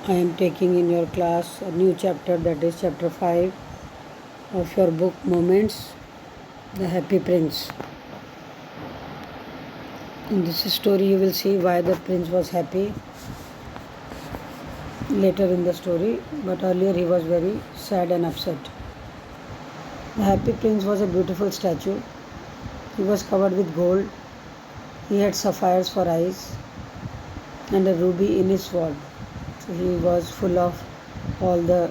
I am taking in your class a new chapter, that is chapter 5 of your book Moments, The Happy Prince. In this story you will see why the prince was happy later in the story, but earlier he was very sad and upset. The happy prince was a beautiful statue. He was covered with gold. He had sapphires for eyes and a ruby in his sword. So he was full of all the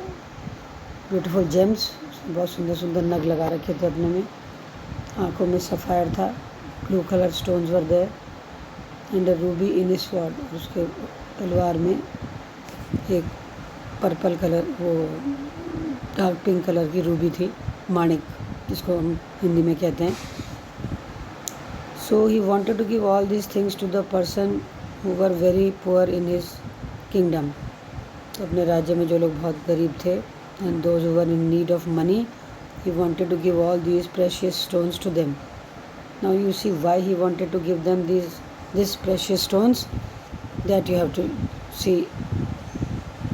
beautiful James. बहुत सुंदर सुंदर नग लगा रखे थे अपने में. आंखों में सफ़ायर था. Blue colour stones were there and a ruby in his sword. और उसके तलवार में एक पर्पल कलर, वो डार्क पिंक कलर की रूबी थी, माणिक जिसको हम हिंदी में कहते हैं. So he wanted to give all these things to the person who were very poor in his kingdom. तो अपने राज्य में जो लोग बहुत गरीब थे, and those who were in need of money, he wanted to give all these precious stones to them. Now you see why he wanted to give them these precious stones, that you have to see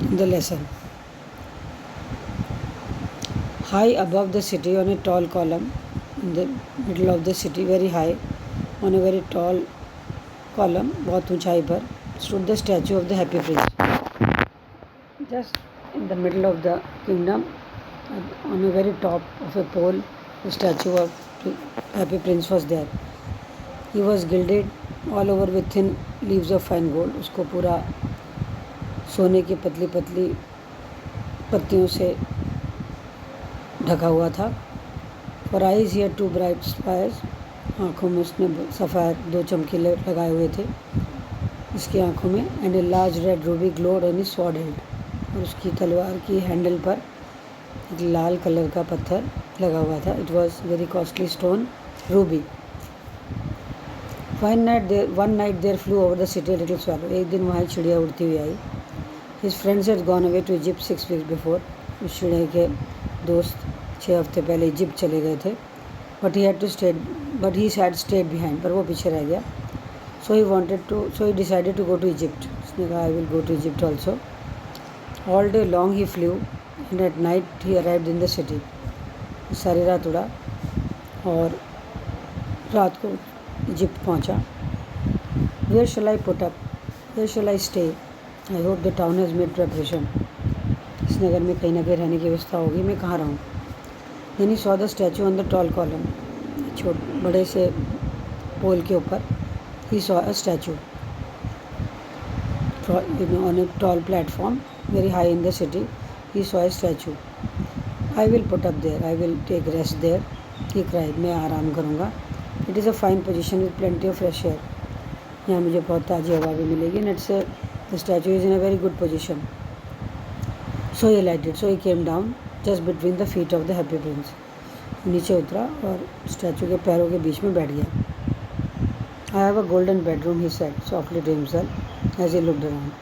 in the lesson. High above the city, on a tall column in the middle of the city, very high, on a very tall column, बहुत ऊंचाई पर, stood the statue of the happy prince. Just in the middle of the kingdom, on a very top of a pole, the statue of the happy prince was there. He was gilded all over with thin leaves of fine gold. उसको पूरा सोने की पतली पतली पत्तियों से ढका हुआ था. For eyes he had two bright spires. आँखों में उसने सफ़ायर दो चमकीले लगाए हुए थे इसकी आँखों में. And a large red Ruby glowed on his sword hilt. और उसकी तलवार की हैंडल पर एक लाल कलर का पत्थर लगा हुआ था. It was very costly stone, ruby. One night there flew over the city little swallow. एक दिन वहाँ चिड़िया उड़ती हुई आई. His friends had gone away to Egypt 6 weeks before. उस चिड़िया के दोस्त 6 हफ्ते पहले इजिप्ट चले गए थे. But he had stayed behind. पर वो पीछे रह गया. So he decided to go to Egypt. उसने कहा I will go to Egypt also. All day long he flew and at night he arrived in the city. सारी रात उड़ा और रात को इजिप्ट पहुंचा. Where shall I put up? Where shall I stay? I hope the town has made preparation. इस नगर में कहीं ना कहीं रहने की व्यवस्था होगी. मैं कहाँ रहूँ? Then he saw the statue on the tall column. बड़े से पोल के ऊपर he saw a statue on a tall platform very high in the city. He saw a statue. I will put up there. I will take rest there. He cried. मैं आराम करूँगा. It is a fine position with plenty of fresh air. यहाँ मुझे बहुत ताज़ी हवा भी मिलेगी. And the statue is in a very good position. So he alighted. So he came down just between the feet of the happy prince. नीचे उतरा और स्टैचू के पैरों के बीच में बैठ गया. I have a golden bedroom, he said softly to himself as he looked around.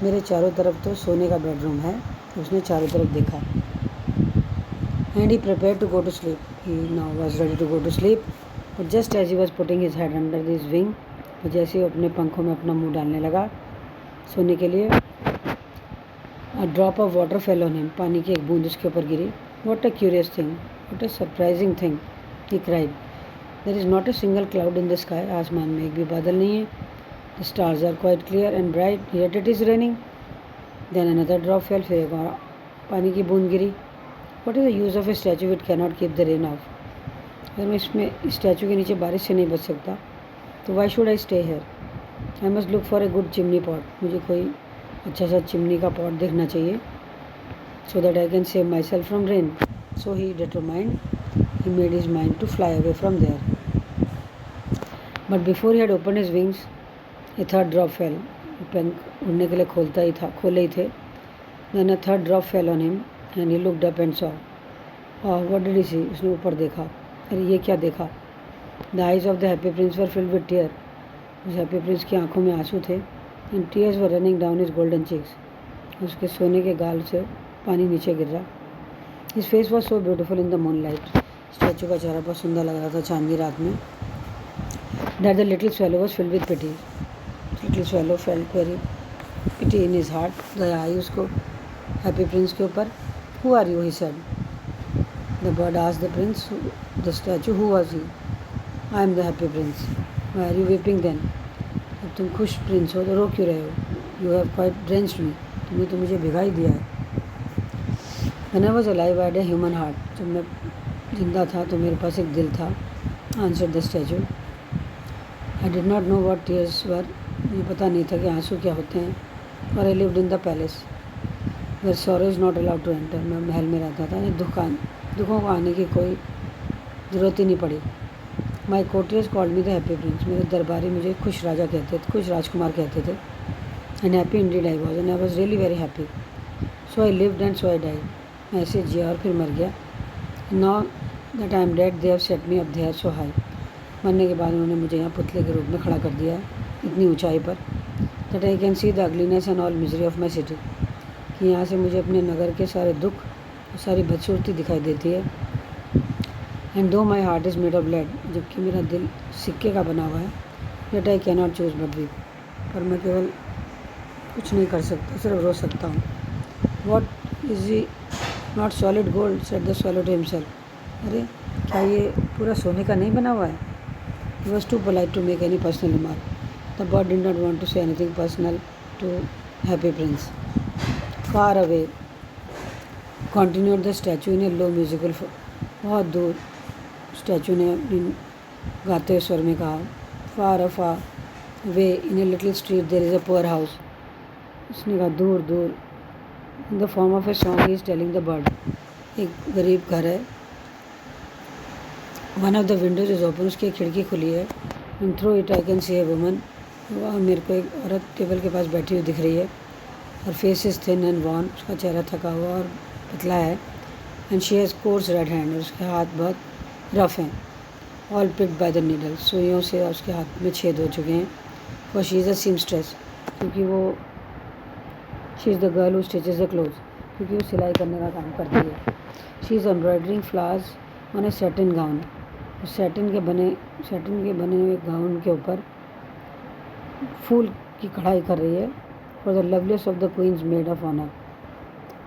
मेरे चारों तरफ तो सोने का बेडरूम है. उसने चारों तरफ देखा. And he prepared to go to sleep. He now was ready to go to sleep. But just as he was putting his head under his wing, तो जैसे ही अपने पंखों में अपना मुंह डालने लगा सोने के लिए, a drop of water fell on him. पानी की एक बूंद उसके ऊपर गिरी. What a curious thing! What a surprising thing! He cried. There is not a single cloud in the sky. आसमान में एक भी बादल नहीं है. The stars are quite clear and bright, yet it is raining. Then another drop fell. फिर एक और पानी की बूंद गिरी. What is the use of a statue which cannot keep the rain off? अगर मैं इसमें स्टैचू के नीचे बारिश से नहीं बच सकता तो why should I stay here? I must look for a good chimney pot. मुझे कोई अच्छा सा चिमनी का पॉट देखना चाहिए. So that I can save myself from rain. So he made his mind to fly away from there. But before he had opened his wings, a third drop fell. पंख उड़ने के लिए खोले ही थे. Then a third drop fell on him and he looked up and saw. What did he see? उसने ऊपर देखा. अरे ये क्या देखा? The eyes of the happy prince were filled with tears. उस happy prince की आंखों में आंसू थे. And tears were running down his golden cheeks. उसके सोने के गाल से पानी नीचे गिर रहा. His face was so beautiful in the moonlight. Statue का चेहरा बहुत सुंदर लग रहा था चांदनी रात में. That the little swallow was filled with pity. Little swallow felt very pity pity in his heart, दया आई उसको हैप्पी प्रिंस के ऊपर. Who are you, he said. The bird asked the prince, the statue, who was he. I am the happy prince. Why are you weeping then. अब तुम खुश Prince हो तो रो क्यों रहे हो. यू हैव क्वाइट ड्रेंच्ड मी. तुमने तो मुझे भिगा ही दिया है. When I was alive I had a human heart. जब मैं जिंदा था तो मेरे पास एक दिल था. Answered the statue. I did not know what tears were. मुझे पता नहीं था कि आंसू क्या होते हैं. और I lived in the palace where sorrow is not allowed to enter. मैं महल में रहता था. दुखों को आने की कोई ज़रूरत ही नहीं पड़ी. My courtiers called me the happy prince. मेरे दरबारी मुझे खुश राजा कहते थे, खुश राजकुमार कहते थे. And happy indeed I was, and I was really very happy. So I lived and so I died. मैं ऐसे जिया और फिर मर गया. Now that I am dead they have set me up there so high. मरने के बाद उन्होंने मुझे यहाँ पुतले के रूप में खड़ा कर दिया है इतनी ऊंचाई पर. That I can see the ugliness and all misery of my city. कि यहाँ से मुझे अपने नगर के सारे दुख और सारी बदसूरती दिखाई देती है. And though my heart is made of lead. जबकि मेरा दिल सिक्के का बना हुआ है. That I can not choose but weep. पर मैं केवल कुछ नहीं कर सकता, सिर्फ रो सकता हूँ. What is he not solid gold, said the swallow to himself. अरे क्या ये पूरा सोने का नहीं बना हुआ है. He was too polite to make any personal remark. The bird did not want to say anything personal to Happy Prince. Far away continued the statue in a low musical. बहुत दूर स्टैचू ने अपनी गाते हुए स्वर में कहा. Far away in a little street there is a poor house. उसने कहा दूर दूर. In the form of a song he is telling the bird. एक गरीब घर है. One of the windows is open. उसकी एक खिड़की खुली है. And through it I can see a woman. वह मेरे को एक औरत टेबल के पास बैठी हुई दिख रही है. और face is thin and worn. उसका चेहरा थका हुआ और पतला है. And she has coarse red hand. और उसके हाथ बहुत रफ हैं. All pricked by the needle. सुइयों से उसके हाथ में छेद हो चुके हैं. For she is a seamstress. क्योंकि वो she is the girl who stitches the clothes. क्योंकि वो सिलाई करने का काम करती है. She is embroidering flowers on A satin gown. Satin के बने हुए गाउन के ऊपर फूल की कढ़ाई कर रही है. For the loveliest of the queens maid of honour.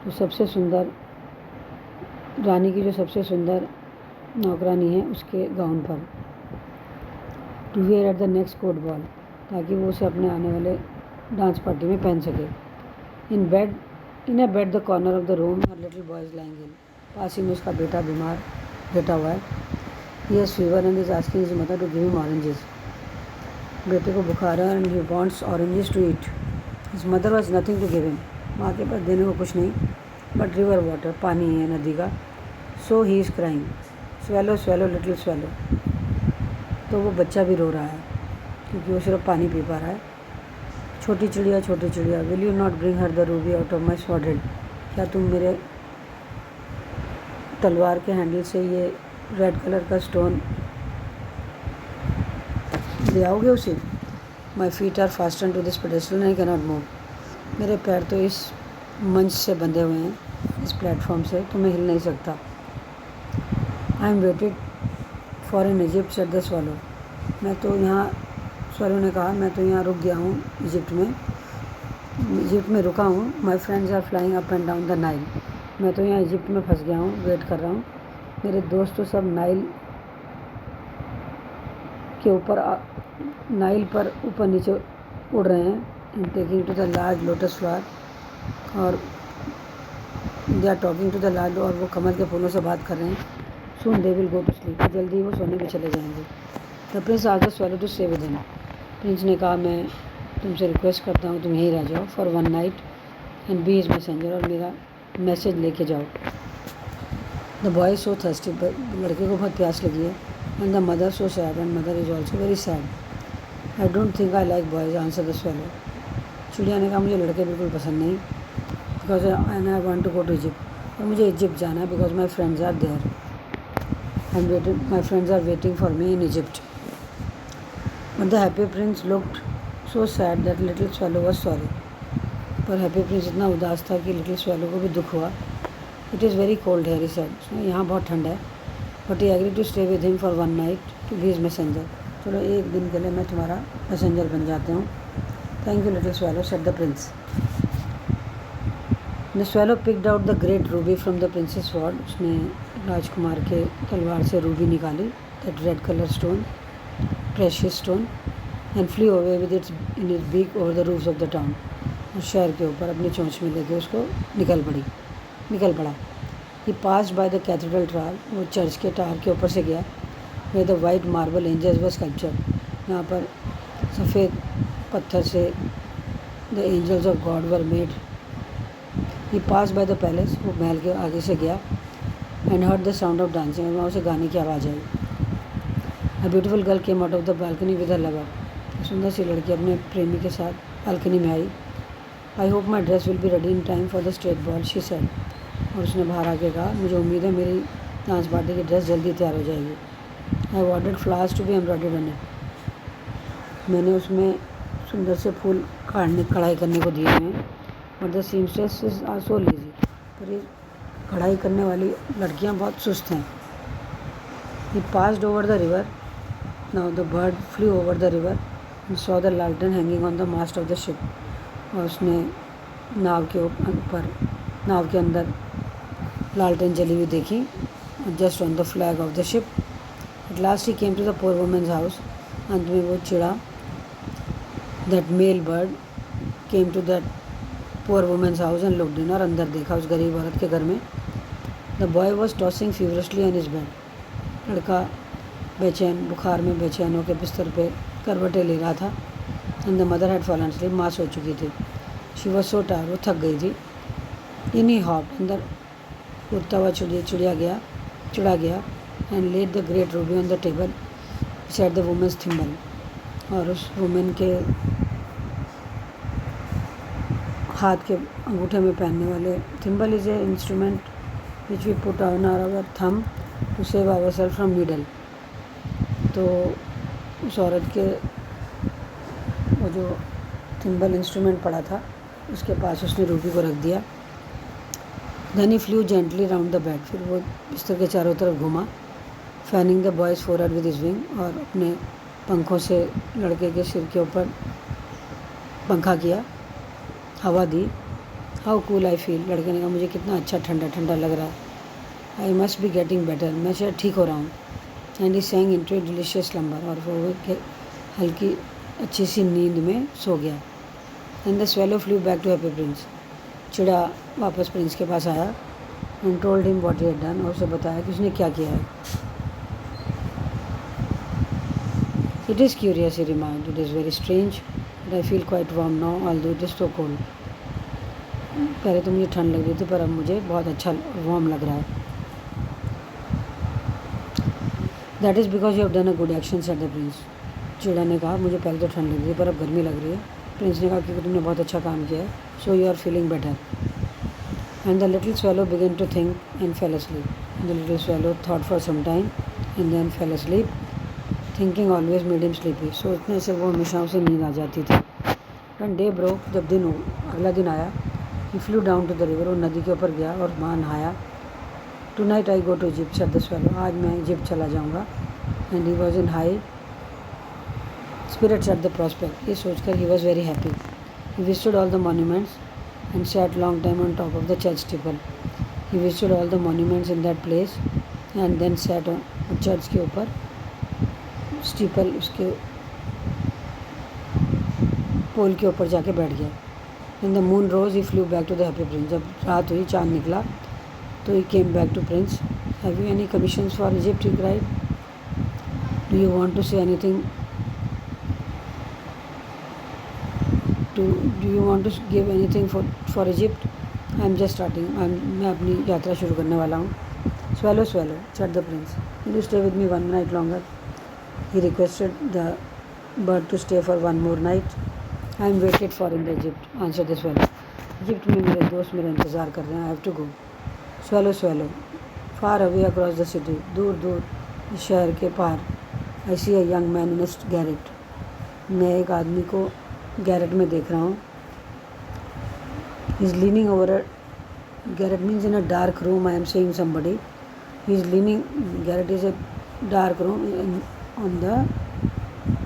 तो सबसे सुंदर रानी की जो सबसे सुंदर नौकरानी है उसके गाउन पर. To wear at the next court ball. ताकि वो उसे अपने आने वाले डांस पार्टी में पहन सके. In a bed the corner of the room her little boy is lying in. पास ही में उसका बेटा बीमार लेटा हुआ है. He has fever and is asking his mother to give him oranges. बेटे को बुखार है and he wants oranges to eat. His mother was nothing to give him. माँ के पास देने को कुछ नहीं बट रिवर वाटर, पानी है नदी का. So he is crying. Swallow swallow little swallow. तो वो बच्चा भी रो रहा है क्योंकि वो सिर्फ पानी पी पा रहा है. छोटी चिड़िया will you not bring her the Ruby out of my sword head. क्या तुम मेरे तलवार के हैंडल से ये रेड कलर का स्टोन ले आओगे उसे. My feet are fasten to this pedestal I cannot move. मेरे पैर तो इस मंच से बंधे हुए हैं, इस प्लेटफॉर्म से, तो मैं हिल नहीं सकता. I am waited for in Egypt said the swallow. मैं तो यहाँ, स्वैलो ने कहा, मैं तो यहाँ रुक गया हूँ इजिप्ट में रुका हूँ. My friends are flying up and down the Nile. मैं तो यहाँ इजिप्ट में फंस गया हूँ, वेट कर रहा हूँ. मेरे दोस्त तो सब नाइल पर ऊपर नीचे उड़ रहे हैं. And taking to the large lotus flower. और they are talking to the large. और वो कमल के फूलों से बात कर रहे हैं. Soon they will go to sleep. जल्दी वो सोने पे चले जाएंगे. The prince asked the swallow to stay with him. Prince ने कहा मैं तुमसे रिक्वेस्ट करता हूँ तुम यहीं रह जाओ for one night and be his messenger. और मेरा मैसेज लेके जाओ. The boy so thirsty. लड़के को बहुत प्यास लगी है. And the mother so sad. And mother is also very sad. I don't think I like boys answer the swallow. चिड़िया ने कहा मुझे लड़के बिल्कुल पसंद नहीं. Because I want to go to Egypt. और मुझे इजिप्ट जाना है because my friends are there. My friends are waiting for me in Egypt. But the happy Prince looked so sad that little swallow was sorry. पर Happy Prince इतना उदास था कि little swallow को भी दुख हुआ. इट इज़ वेरी कोल्ड है, ही सेड. यहाँ बहुत ठंड है. But he agree to stay with him for one night to be his messenger. चलो एक दिन के लिए मैं तुम्हारा मैसेंजर बन जाता हूँ. Thank you little swallow said the prince. The swallow picked out the great ruby from the prince's sword, उसने राजकुमार के तलवार से रूबी निकाली, that red colour stone, precious stone, and flew away with its in its beak over the roofs of the town, और शहर के ऊपर अपनी चोंच में लेके उसको निकल पड़ा। He passed by the cathedral tower, वो चर्च के टावर के ऊपर से गया, where the white marble angels were sculpture, यहाँ पर सफ़ेद पत्थर से the angels of God were made. He passed by the palace, वो महल के आगे से गया, and heard the sound of dancing, वहाँ उसे गाने की आवाज़ आई। A beautiful girl came out of the balcony with a lover, सुंदर सी लड़की अपने प्रेमी के साथ बालकनी में आई। I hope my dress will be ready in time for the state ball, she said, और उसने बाहर आके कहा, मुझे उम्मीद है मेरी डांस पार्टी की ड्रेस जल्दी तैयार हो जाएगी। I ordered flowers to be embroidered on it, मैंने उसमें सुंदर से फूल कढ़ाई करने को दिए हैं। और the seamstress are so lazy, पर ये कढ़ाई करने वाली लड़कियां बहुत सुस्त हैं। He passed over the river, now the bird flew over the river and saw the लालटेन hanging on the mast of the ship, और उसने नाव के अंदर लालटेन जली हुई देखी, just on the flag of the ship. At last he came to the poor women's house, अंत में वो चिड़ा, that male bird came to that poor women's house and looked in, और अंदर देखा उस गरीब औरत के घर में। The boy was tossing feverishly on his bed, लड़का बुखार में बेचैन होकर बिस्तर पे करवटें ले रहा था। And the mother had fallen asleep, माँ सो चुकी थी। शी वॉज सो टायर्ड, वो थक गई थी। इन ही हॉप, अंदर उड़ता हुआ चिड़ा गया, and laid the great ruby on the table set the woman's thimble, और उस वुमेन के हाथ के अंगूठे में पहनने वाले, thimble is a instrument which we put on our thumb to save our self from needle. तो उस औरत के वो जो थिम्बल इंस्ट्रूमेंट पड़ा था उसके पास उसने रूबी को रख दिया। Then he flew gently round the bed, फिर वो बिस्तर के चारों तरफ घुमा, fanning the boy's forehead with his wing, और अपने पंखों से लड़के के सिर के ऊपर पंखा किया, हवा दी। हाउ कूल आई फील, लड़के ने कहा मुझे कितना अच्छा ठंडा ठंडा लग रहा है। I must be getting better, मैं शायद ठीक हो रहा हूँ। And he sang into a delicious slumber, और वो हल्की अच्छी सी नींद में सो गया। And the swallow flew back to Happy Prince, चिड़ा वापस प्रिंस के पास आया, and told him what he had done, और उसे बताया कि उसने क्या किया है। It is curious, he remarked, it is very strange, but I feel quite warm now although it is so cold. पहले तो मुझे ठंड लग रही थी, पर अब मुझे बहुत अच्छा वार्म लग रहा है। That is because you have done a good action, said the Prince, चिड़ा ने कहा मुझे पहले तो ठंड लग रही है पर अब गर्मी लग रही है। प्रिंस ने कहा क्योंकि तुमने बहुत अच्छा काम किया है, so you are feeling better. And the little swallow began to think and fell asleep. The little swallow thought for some time and then fell asleep. Thinking always made him sleepy, सोचने से वो हमेशा उसे नींद आ जाती थी। One day broke, जब अगला दिन आया, he flew down to the river, वो नदी के ऊपर गया और वहाँ नहाया। Tonight I go to Egypt, said the swallow, आज मैं इजिप्ट चला जाऊँगा। And he was in high spirits at the prospect, ये सोचकर he was very happy. He visited all the monuments and sat long time on top of the church steeple. He visited all the monuments in that place and then sat on church के ऊपर steeple, उसके पोल के ऊपर जाके बैठ गया। In the moon rose, he flew back to the happy prince. जब रात हुई, चाँद निकला, तो he came back to prince. Have you any commissions for Egypt, he cried. Do you want to say anything? Do you want to give anything for Egypt? I am just starting. मैं अपनी यात्रा शुरू करने वाला हूँ। Swallow, swallow, said the prince. Will you stay with me 1 night longer? He requested the bird to stay for 1 more night. I am waited for in the Egypt, answered the swallow. Egypt में मेरे दोस्त मेरा इंतज़ार कर रहे हैं. I have to go. Swallow, swallow, far away across the city, दूर दूर शहर के पार, I see a young man in a garret. मैं एक आदमी को गैरेट में देख रहा हूँ. He is leaning over a garret means in a dark room. I am seeing somebody. He is leaning. Garret is a dark room on the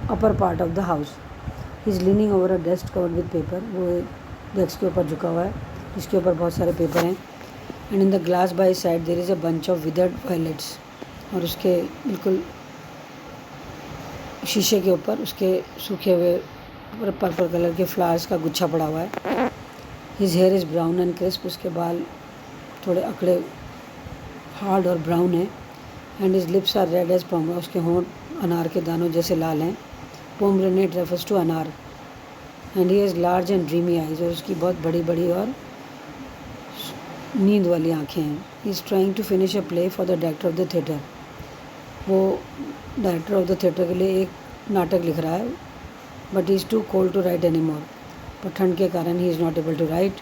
upper part of the house. He is leaning over a desk covered with paper. वो desk के ऊपर झुका हुआ है. जिसके ऊपर बहुत सारे पेपर हैं। And in the glass by side there is a bunch of withered violets, और उसके बिल्कुल शीशे के ऊपर उसके सूखे हुए पर्पल कलर के फ्लावर्स का गुच्छा पड़ा हुआ है। His hair is brown and crisp, उसके बाल थोड़े अकड़े हार्ड और ब्राउन है। And his lips are red as pom, उसके होंठ अनार के दानों जैसे लाल हैं। पोमग्रेनेट रेफर्स टू अनार। And he has large and dreamy eyes, और उसकी बहुत बड़ी बड़ी और नींद वाली आँखें हैं। He is trying to finish a play for the director of the theatre, वो डायरेक्टर ऑफ द थिएटर के लिए एक नाटक लिख रहा है। But he is too cold to write any more, पर ठंड के कारण he is not able to write.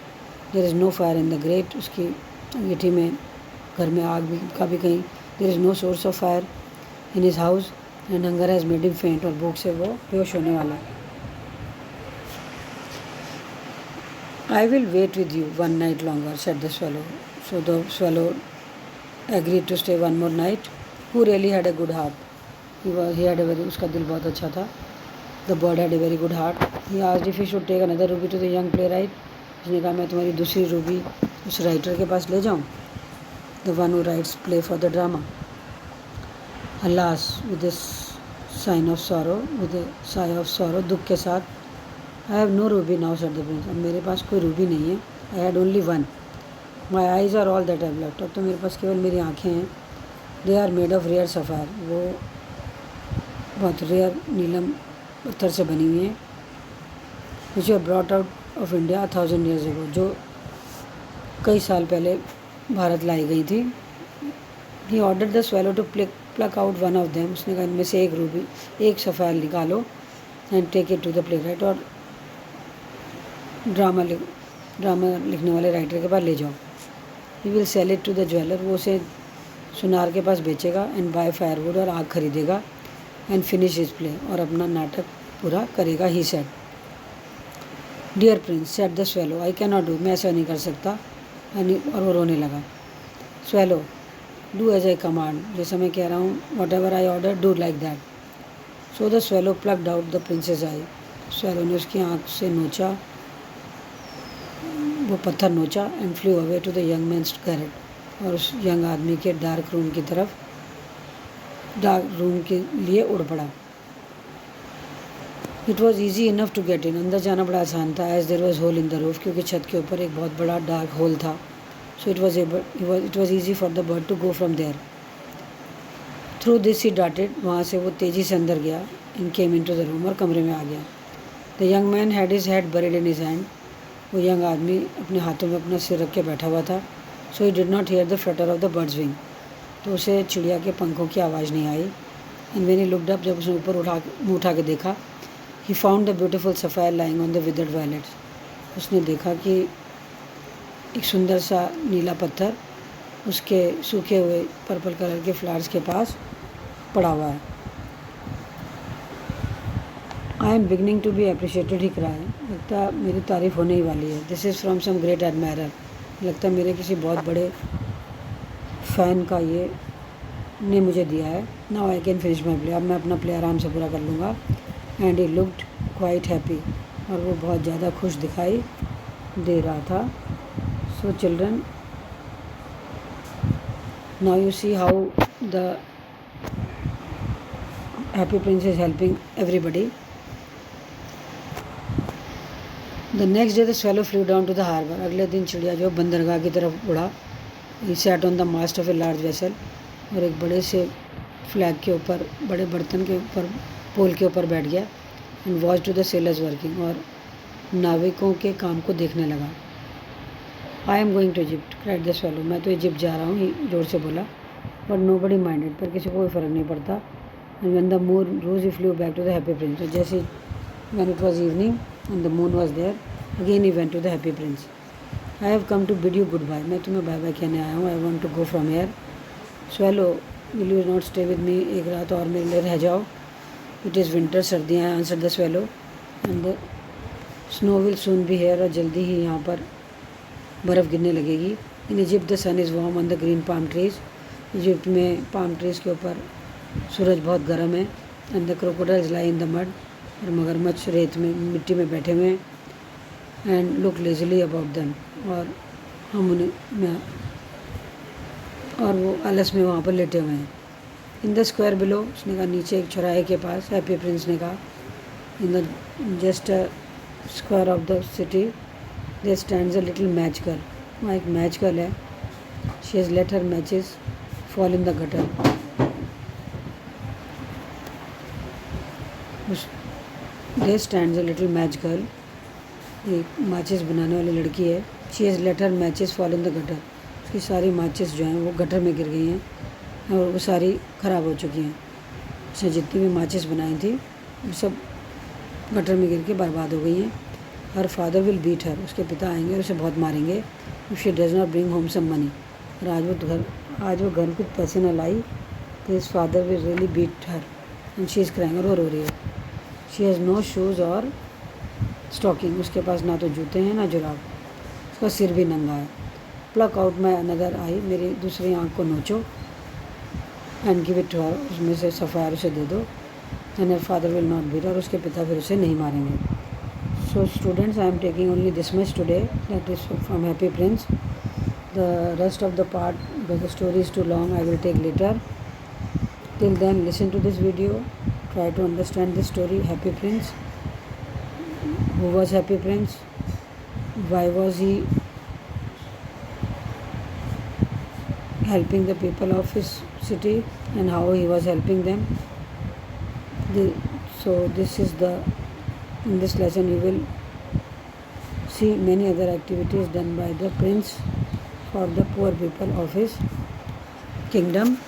There is no fire in the grate, उसकी अंगीठी में घर में आग भी का भी कहीं। There is no source of fire in his house and hunger has made him faint, और भूख से वो बेहोश होने वाला है। I will wait with you one night longer, said the swallow. So the swallow agreed to stay one more night. Who really had a good heart. He had a very, उसका दिल बहुत अच्छा था. The bird had a very good heart. He asked if he should take another ruby to the young playwright. उसने कहा मैं तुम्हारी दूसरी रूबी उस राइटर के पास ले जाऊँ. The one who writes play for the drama. Alas, with this sign of sorrow, with a sigh of sorrow, दुख के साथ. I have no ruby now, said the prince. अब मेरे पास कोई रूबी नहीं है. I had only one. My eyes are all that I have left. अब तो मेरे पास केवल मेरी आँखें हैं. They are made of rare sapphire. वो बहुत रेयर नीलम पत्थर से बनी हुई हैं. Which were brought out of India 1000 years ago. जो कई साल पहले भारत लाई गई थी. He ordered the swallow to pluck out one of them. उसने कहा इनमें से एक रूबी, एक सफ़ायर निकालो and take it to the playwright, और ड्रामा लिखने वाले राइटर के पास ले जाओ. He will sell it to the jeweller, वो उसे सुनार के पास बेचेगा. एंड बाय फायरवुड, और आग खरीदेगा. एंड फिनिश हिज प्ले, और अपना नाटक पूरा करेगा. He said dear prince, said the swallow, I can not do, मैं ऐसा नहीं कर सकता. और वो रोने लगा. Swallow, do as I command, जैसा मैं कह रहा हूँ, whatever I order, do like that. So the swallow plucked out the prince's eye. Swallow ने उसकी आँख से नोचा, वो पत्थर नोचा. And flew away to the young man's garret, और उस यंग आदमी के डार्क रूम की तरफ, डार्क रूम के लिए उड़ पड़ा. It was easy enough to get in, अंदर जाना बड़ा आसान था. As there was hole in the roof, क्योंकि छत के ऊपर एक बहुत बड़ा डार्क होल था. So it was easy for the bird to go from there. Through this he डाटेड, वहाँ से वो तेज़ी से अंदर गया. And came in to the room, और कमरे में आ गया. The young man had his head buried in his hand, वो यंग आदमी अपने हाथों में अपना सिर रख के बैठा हुआ था. So he did not hear the flutter of the bird's wing, तो उसे चिड़िया के पंखों की आवाज़ नहीं आई. And when he looked up, जब उसने ऊपर मुँह उठा के देखा, he found the beautiful sapphire lying on the withered violets. उसने देखा कि एक सुंदर सा नीला पत्थर उसके सूखे हुए पर्पल कलर के फ्लावर्स के पास पड़ा हुआ है. I am beginning to be appreciated, he cry, लगता मेरी तारीफ़ होने ही वाली है. This is from some great admirer, लगता मेरे किसी बहुत बड़े फ़ैन का ये ने मुझे दिया है. Now I can finish my play, अब मैं अपना प्ले आराम से पूरा कर लूँगा. And he looked quite happy, और वो बहुत ज़्यादा खुश दिखाई दे रहा था. So children, now you see how the happy Prince is helping everybody. The next day the swallow flew down to the harbour, अगले दिन चिड़िया जो बंदरगाह की तरफ उड़ा. He sat on the mast of a large vessel, और एक बड़े से फ्लैग के ऊपर, बड़े बर्तन के ऊपर, पोल के ऊपर बैठ गया. And watch to the sailors working, और नाविकों के काम को देखने लगा. I am going to Egypt, cried the swallow, मैं तो इजिप्ट जा रहा हूँ, जोर से बोला. बट नो बडी माइंडेड, पर किसी को कोई फ़र्क नहीं पड़ता. And when the moon rose he flew back to the happy Prince, तो जैसे when it was evening and the moon was there, again he went to the happy prince. I have come to bid you goodbye, मैं तुम्हें bye bye कहने आया हूँ. I want to go from here. Swallow, will you not stay with me, एक रात और मेरे लिए रह जाओ. It is winter, सर्दियाँ हैं, answered the swallow. And the snow will soon be here, और जल्दी ही यहाँ पर बर्फ़ गिरने लगेगी. In Egypt the sun is warm on the green palm trees, Egypt में पाम ट्रीज़ के ऊपर सूरज बहुत गर्म है. And the crocodiles lie in the mud, और मगरमच्छ रेत में, मिट्टी में बैठे हुए हैं. And look Leslie about them, और हम उन्हें और वो आलस में वहाँ पर लेटे हुए हैं। इन द स्क्वायर बिलो, उसने कहा नीचे एक चौराहे के पास, हैप्पी प्रिंस ने कहा, in the just square of the city there stands a little match girl, वहाँ एक मैच गर्ल है, she has let her matches fall in the gutter, there stands a little match girl, एक माचिस बनाने वाली लड़की है, she has let her matches fall in the gutter, उसकी सारी माचिस जो हैं वो गटर में गिर गई हैं और वो सारी ख़राब हो चुकी हैं, उसने जितनी भी माचिस बनाई थी वो सब गटर में गिर के बर्बाद हो गई हैं। Her father will beat her, उसके पिता आएंगे और उसे बहुत मारेंगे, if she does not bring home some money, और आज वो घर कुछ पैसे न लाई तो his father will really beat her and she is crying, और वो रो रही है। शी हैज़ नो शूज़ और स्टॉकिंग, उसके पास ना तो जूते हैं ना जुराब, उसका सिर भी नंगा है। Pluck out my another eye, मेरी दूसरी आँख को नोचो, and give it to her, उसमें से सफ़ायर उसे दे दो, and her father will not beat, और उसके पिता फिर उसे नहीं मारेंगे। So students, I am taking only this much today, that is from Happy Prince. The rest of the part, the story is too long, I will take later. Till then, listen to this video, try to understand this story. Happy Prince. Who was Happy Prince? Why was he helping the people of his city, and how he was helping them? So this is in this lesson you will see many other activities done by the prince for the poor people of his kingdom.